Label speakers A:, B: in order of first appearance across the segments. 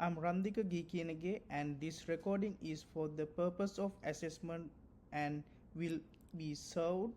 A: I'm Randika Gikinage and this recording is for the purpose of assessment and will be served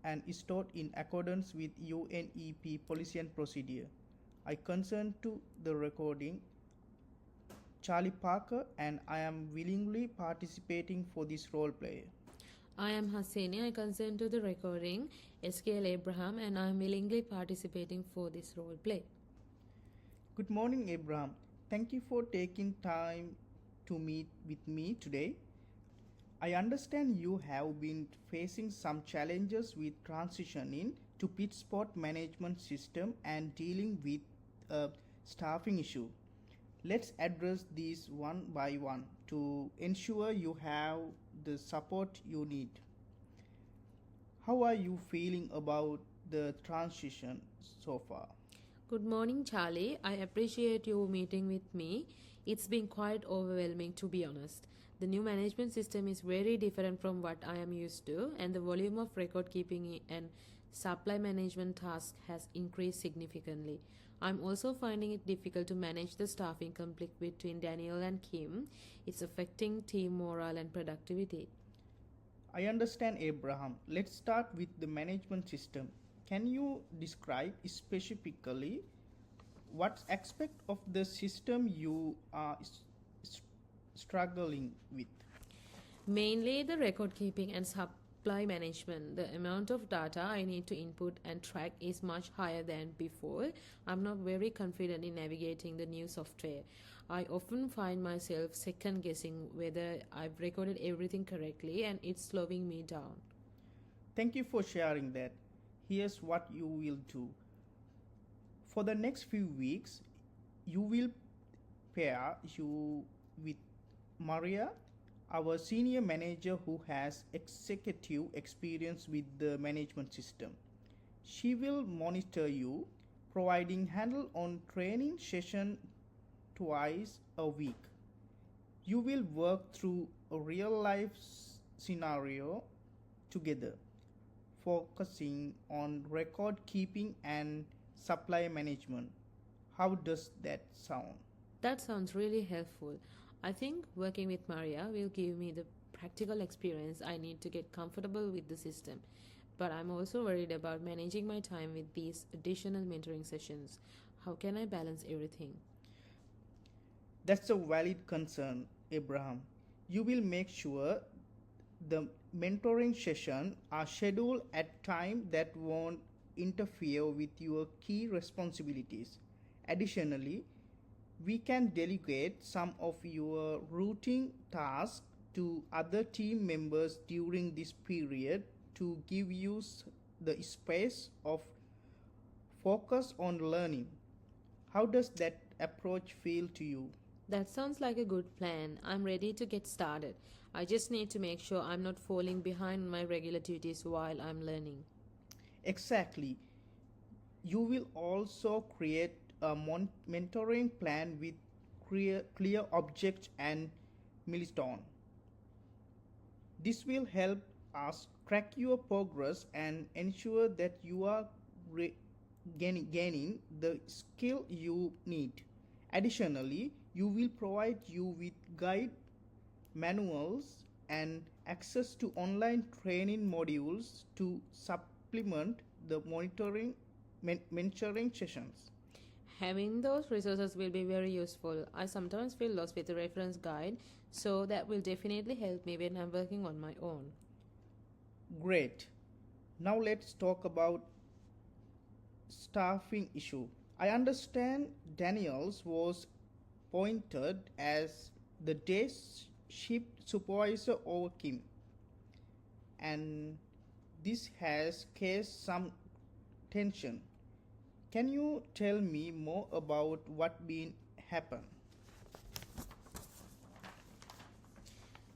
A: and stored in accordance with UNEP policy and procedure. I consent to the recording Charlie Parker and I am willingly participating for this role play.
B: I am Hasini. I consent to the recording SKL Abraham and I am willingly participating for this role play.
A: Good morning, Abraham. Thank you for taking time to meet with me today. I understand you have been facing some challenges with transitioning to pit spot management system and dealing with a staffing issue. Let's address these one by one to ensure you have the support you need. How are you feeling about the transition so far?
B: Good morning, Charlie. I appreciate you meeting with me. It's been quite overwhelming, to be honest. The new management system is very different from what I am used to, and the volume of record keeping and supply management tasks has increased significantly. I'm also finding it difficult to manage the staffing conflict between Daniel and Kim. It's affecting team morale and productivity.
A: I understand, Abraham. Let's start with the management system. Can you describe specifically what aspect of the system you are struggling with?
B: Mainly the record keeping and supply management. The amount of data I need to input and track is much higher than before. I'm not very confident in navigating the new software. I often find myself second guessing whether I've recorded everything correctly, and it's slowing me down.
A: Thank you for sharing that. Here's what you will do. For the next few weeks, you will pair you with Maria, our senior manager who has executive experience with the management system. She will monitor you, providing hands-on training session twice a week. You will work through a real-life scenario together, focusing on record keeping and supply management. How does that sound?
B: That sounds really helpful. I think working with Maria will give me the practical experience I need to get comfortable with the system. But I'm also worried about managing my time with these additional mentoring sessions. How can I balance everything?
A: That's a valid concern, Abraham. You will make sure the mentoring sessions are scheduled at time that won't interfere with your key responsibilities. Additionally, we can delegate some of your routine tasks to other team members during this period to give you the space of focus on learning. How does that approach feel to you?
B: That sounds like a good plan. I'm ready to get started. I just need to make sure I'm not falling behind on my regular duties while I'm learning.
A: Exactly. You will also create a mentoring plan with clear objects and milestones. This will help us track your progress and ensure that you are gaining the skill you need. Additionally, you will provide you with guide manuals and access to online training modules to supplement the mentoring sessions.
B: Having those resources will be very useful. I sometimes feel lost with the reference guide, so that will definitely help me when I'm working on my own.
A: Great. Now let's talk about staffing issue. I understand Daniels was appointed as the day shift supervisor over Kim, and this has caused some tension. Can you tell me more about what been happened?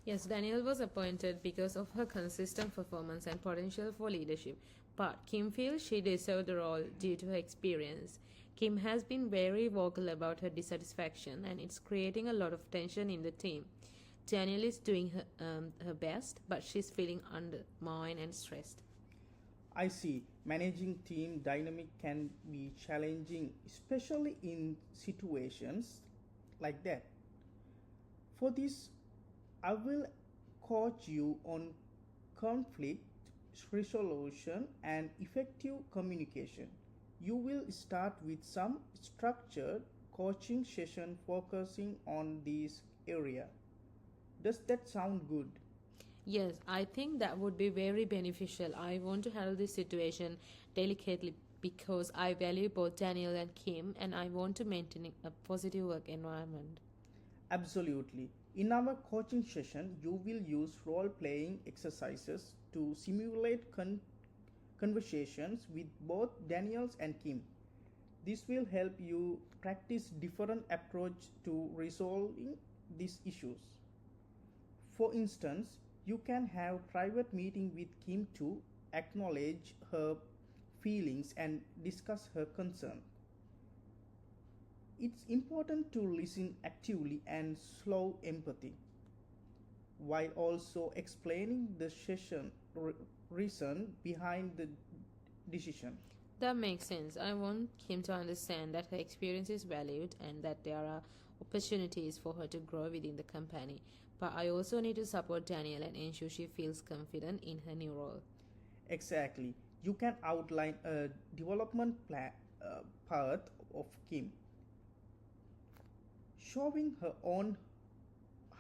B: Yes, Danielle was appointed because of her consistent performance and potential for leadership, but Kim feels she deserved the role due to her experience. Kim has been very vocal about her dissatisfaction, and it's creating a lot of tension in the team. Danielle is doing her best, but she's feeling undermined and stressed.
A: I see. Managing team dynamic can be challenging, especially in situations like that. For this, I will coach you on conflict resolution and effective communication. You will start with some structured coaching session focusing on this area. Does that sound good?
B: Yes, I think that would be very beneficial. I want to handle this situation delicately because I value both Daniel and Kim and I want to maintain a positive work environment.
A: Absolutely. In our coaching session, you will use role playing exercises to simulate conversations with both Daniels and Kim. This will help you practice different approach to resolving these issues. For instance, you can have private meeting with Kim to acknowledge her feelings and discuss her concern. It's important to listen actively and show empathy while also explaining the reason behind the decision.
B: That makes sense. I want Kim to understand that her experience is valued and that there are opportunities for her to grow within the company. But I also need to support Danielle and ensure she feels confident in her new role.
A: Exactly. You can outline a development path of Kim, showing her on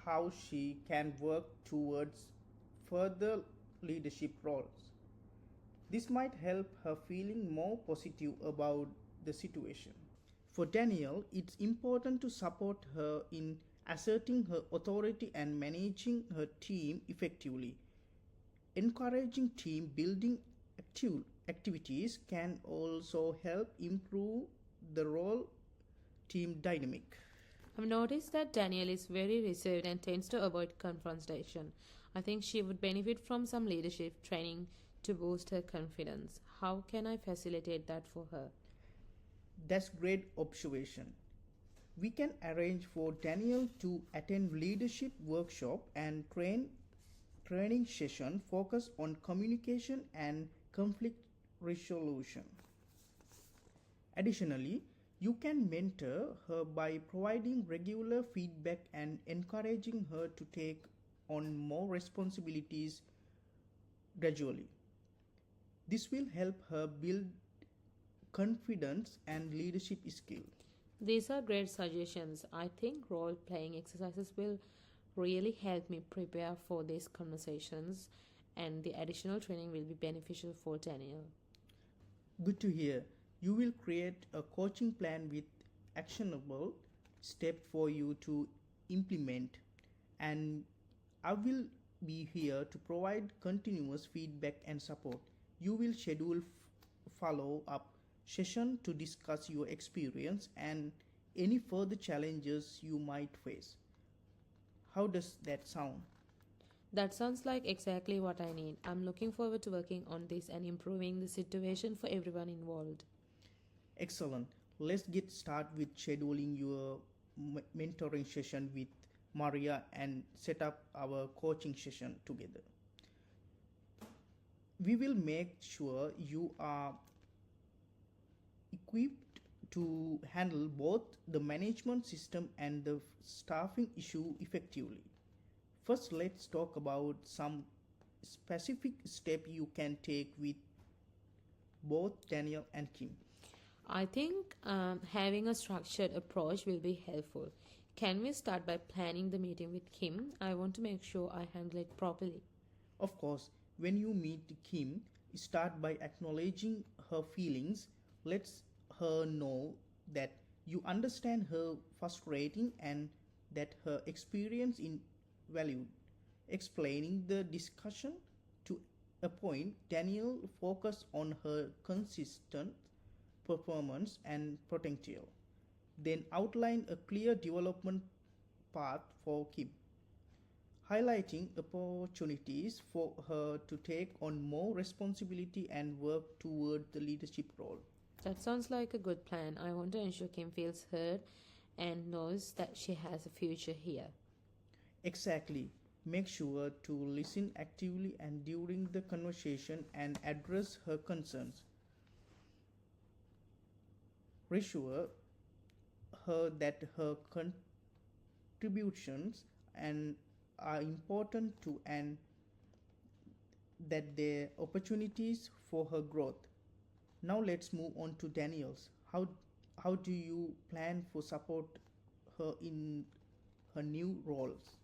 A: how she can work towards further leadership roles. This might help her feeling more positive about the situation. For Danielle, it's important to support her in asserting her authority and managing her team effectively. Encouraging team building activities can also help improve the role team dynamic.
B: I've noticed that Danielle is very reserved and tends to avoid confrontation. I think she would benefit from some leadership training to boost her confidence. How can I facilitate that for her?
A: That's great observation. We can arrange for Daniel to attend leadership workshop and training session focused on communication and conflict resolution. Additionally, you can mentor her by providing regular feedback and encouraging her to take on more responsibilities gradually. This will help her build confidence and leadership skill.
B: These are great suggestions. I think role playing exercises will really help me prepare for these conversations, and the additional training will be beneficial for Daniel.
A: Good to hear. You will create a coaching plan with actionable steps for you to implement, and I will be here to provide continuous feedback and support. You will schedule follow up session to discuss your experience and any further challenges you might face. How does that sound?
B: That sounds like exactly what I need. I'm looking forward to working on this and improving the situation for everyone involved.
A: Excellent. Let's get started with scheduling your mentoring session with Maria and set up our coaching session together. We will make sure you are equipped to handle both the management system and the staffing issue effectively. First, let's talk about some specific step you can take with both Daniel and Kim.
B: I think having a structured approach will be helpful. Can we start by planning the meeting with Kim? I want to make sure I handle it properly.
A: Of course, when you meet Kim, start by acknowledging her feelings. Let her know that you understand her frustrating and that her experience in valued. Explaining the discussion to a point, Daniel focused on her consistent performance and potential. Then outline a clear development path for Kim, highlighting opportunities for her to take on more responsibility and work toward the leadership role.
B: That sounds like a good plan. I want to ensure Kim feels heard and knows that she has a future here.
A: Exactly. Make sure to listen actively and during the conversation and address her concerns. Reassure her that her contributions and are important to and that there are opportunities for her growth. Now let's move on to Daniel's. How do you plan for support her in her new roles?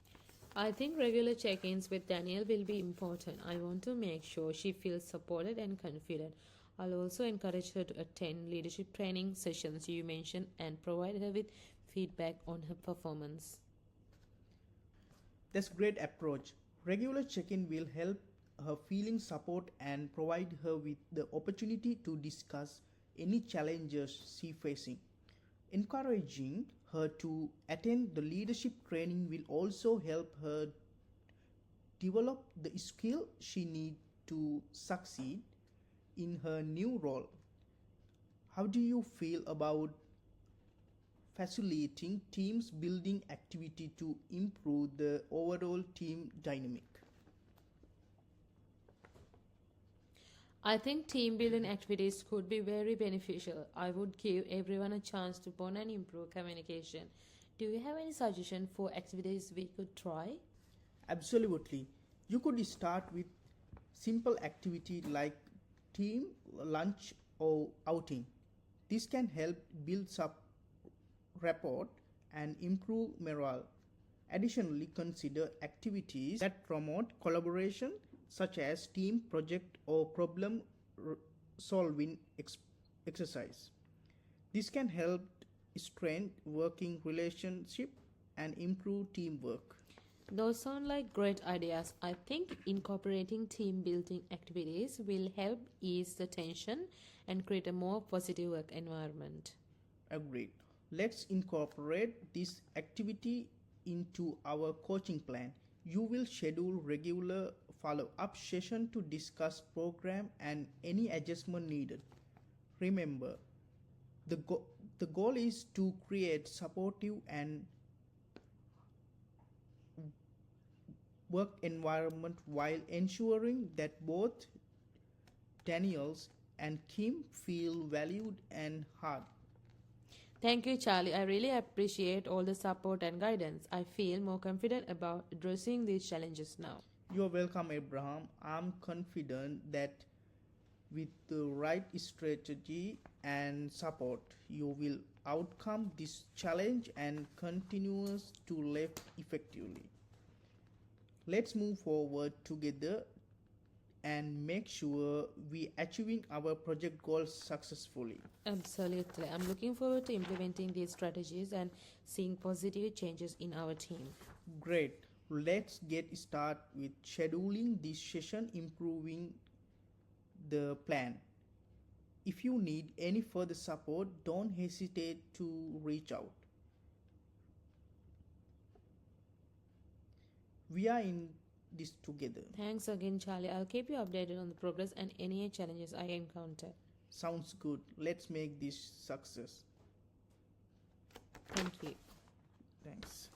B: I think regular check ins with Danielle will be important. I want to make sure she feels supported and confident. I'll also encourage her to attend leadership training sessions you mentioned and provide her with feedback on her performance.
A: That's great approach. Regular check-in will help her feeling support and provide her with the opportunity to discuss any challenges she facing. Encouraging her to attend the leadership training will also help her develop the skill she needs to succeed in her new role. How do you feel about facilitating teams building activity to improve the overall team dynamic?
B: I think team building activities could be very beneficial. I would give everyone a chance to bond and improve communication. Do you have any suggestion for activities we could try?
A: Absolutely. You could start with simple activity like team lunch or outing. This can help build up rapport and improve morale. Additionally, consider activities that promote collaboration such as team project or problem solving exercise. This can help strengthen working relationship and improve teamwork.
B: Those sound like great ideas. I think incorporating team building activities will help ease the tension and create a more positive work environment.
A: Agreed. Let's incorporate this activity into our coaching plan. You will schedule regular follow-up session to discuss program and any adjustment needed. Remember, the goal is to create supportive and work environment while ensuring that both Daniels and Kim feel valued and heard.
B: Thank you, Charlie. I really appreciate all the support and guidance. I feel more confident about addressing these challenges now.
A: You're welcome, Abraham. I'm confident that with the right strategy and support, you will outcome this challenge and continues to live effectively. Let's move forward together and make sure we achieving our project goals successfully.
B: Absolutely. I'm looking forward to implementing these strategies and seeing positive changes in our team.
A: Great. Let's get started with scheduling this session, improving the plan. If you need any further support, don't hesitate to reach out. We are in this together.
B: Thanks again, Charlie. I'll keep you updated on the progress and any challenges I encounter.
A: Sounds good. Let's make this success.
B: Thank you.
A: Thanks.